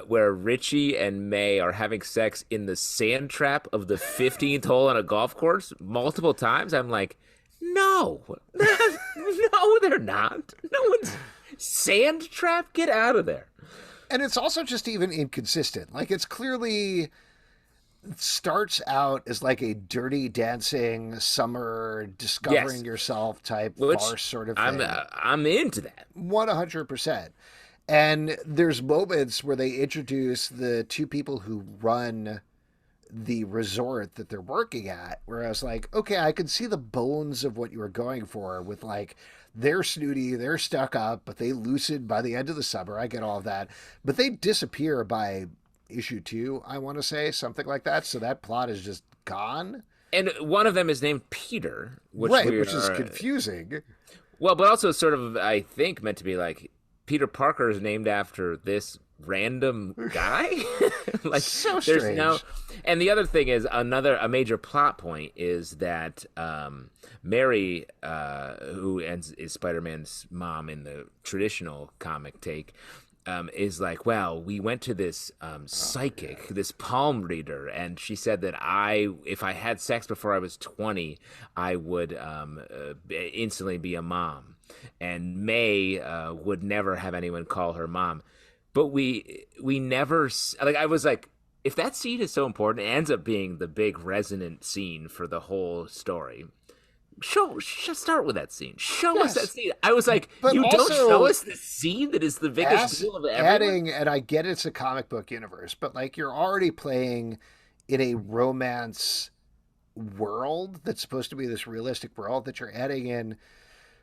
where Richie and May are having sex in the sand trap of the 15th hole on a golf course multiple times. I'm like, no, no, they're not. No one's sand trap. Get out of there. And it's also just even inconsistent. Like, it's clearly starts out as like a Dirty Dancing summer discovering yourself type farce sort of thing. I'm into that. 100%. And there's moments where they introduce the two people who run the resort that they're working at, where I was like, okay, I can see the bones of what you were going for with, like, they're snooty, they're stuck up, but they loosen by the end of the summer. I get all of that. But they disappear by issue 2, I want to say, something like that. So that plot is just gone. And one of them is named Peter, which is confusing. Well, but also sort of, I think, meant to be like, Peter Parker is named after this random guy. Like, so strange. And the other thing is a major plot point is that Mary, who is Spider-Man's mom in the traditional comic take, is like, well, we went to this psychic, this palm reader, and she said that if I had sex before I was 20, I would instantly be a mom. And May would never have anyone call her mom. But we never, like, I was like, if that scene is so important, it ends up being the big resonant scene for the whole story. Start with that scene. Show us that scene. I was like, but you don't show us the scene that is the biggest deal of everyone? And I get it's a comic book universe, but like, you're already playing in a romance world that's supposed to be this realistic world that you're adding in.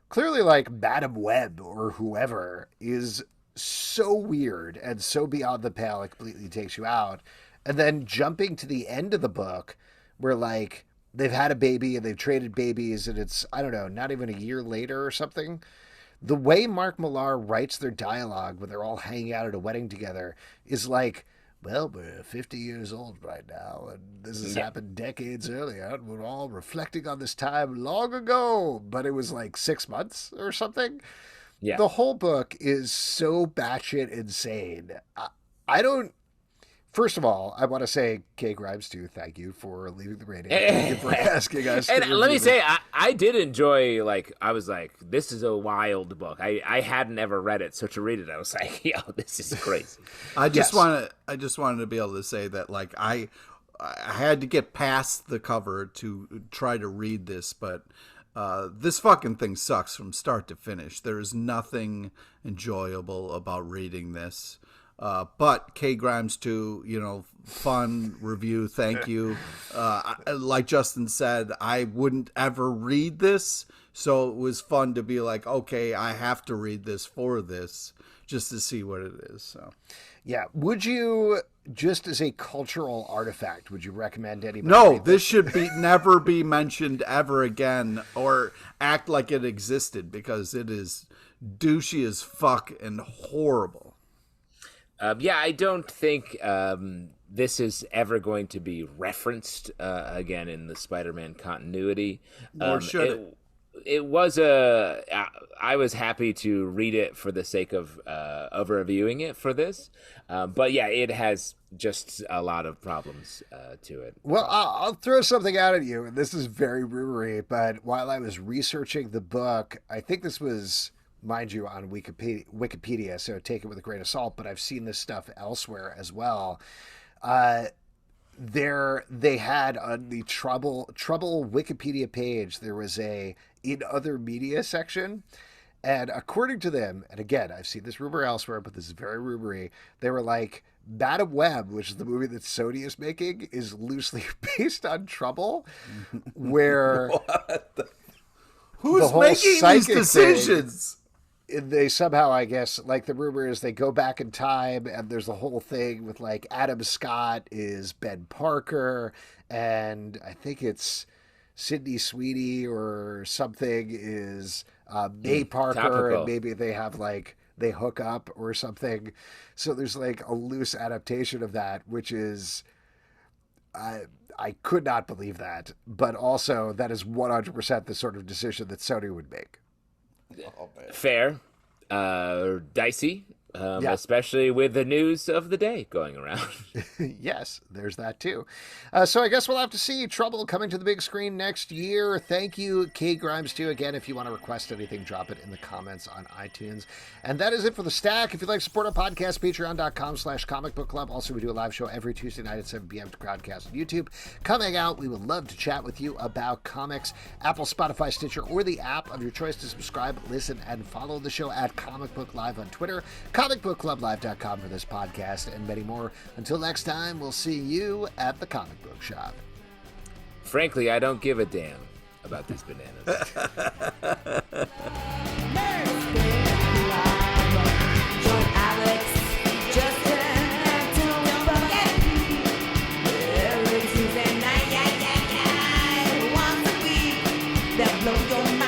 Clearly, like, Madam Web or whoever is so weird and so beyond the pale, it completely takes you out. And then jumping to the end of the book where, like, they've had a baby and they've traded babies and it's, I don't know, not even a year later or something. The way Mark Millar writes their dialogue when they're all hanging out at a wedding together is like, well, we're 50 years old right now, and this has happened decades earlier, and we're all reflecting on this time long ago, but it was like 6 months or something. Yeah. The whole book is so batshit insane. I don't... First of all, I want to say, Kay Grimes, too, thank you for leaving the rating. Thank you for asking us. And let me say, I did enjoy, like, I was like, this is a wild book. I hadn't ever read it, so to read it, I was like, yo, this is crazy. I just wanted to be able to say that, like, I had to get past the cover to try to read this, but this fucking thing sucks from start to finish. There is nothing enjoyable about reading this. But Kay Grimes too, fun review. Thank you. Like Justin said, I wouldn't ever read this. So it was fun to be like, okay, I have to read this for this just to see what it is. So, yeah. Would you, just as a cultural artifact, would you recommend anybody? No, this should never be mentioned ever again or act like it existed because it is douchey as fuck and horrible. I don't think this is ever going to be referenced again in the Spider-Man continuity. Nor should it. It was I was happy to read it for the sake of reviewing it for this. But yeah, it has just a lot of problems to it. Well, I'll throw something out at you, and this is very rumory, but while I was researching the book, I think this was... mind you, on Wikipedia, so take it with a grain of salt, but I've seen this stuff elsewhere as well. They had on the Trouble Wikipedia page, there was a in other media section, and according to them, and again, I've seen this rumor elsewhere, but this is very rumory, they were like, Madam Web, which is the movie that Sony is making, is loosely based on Trouble, where... Who's making these decisions? they somehow, I guess, like the rumor is they go back in time and there's the whole thing with like Adam Scott is Ben Parker and I think it's Sydney Sweeney or something is May Parker topical. and maybe they have like they hook up or something. So there's like a loose adaptation of that, which is I could not believe that, but also that is 100% the sort of decision that Sony would make. Fair, dicey, Yeah. especially with the news of the day going around. Yes, there's that too. So I guess we'll have to see Trouble coming to the big screen next year. Thank you, K Grimes, too. Again, if you want to request anything, drop it in the comments on iTunes. And that is it for the stack. If you'd like to support our podcast, patreon.com/Comic Book Club. Also, we do a live show every Tuesday night at 7 p.m. to Crowdcast on YouTube. Come hang out. We would love to chat with you about comics. Apple, Spotify, Stitcher, or the app of your choice to subscribe, listen, and follow the show at Comic Book Live on Twitter, comicbookclublive.com for this podcast, and many more. Until next time, we'll see you at the comic book shop. Frankly, I don't give a damn about these bananas. Join Alex, Justin, and Dylan every Tuesday night, once a week, that blow your mind.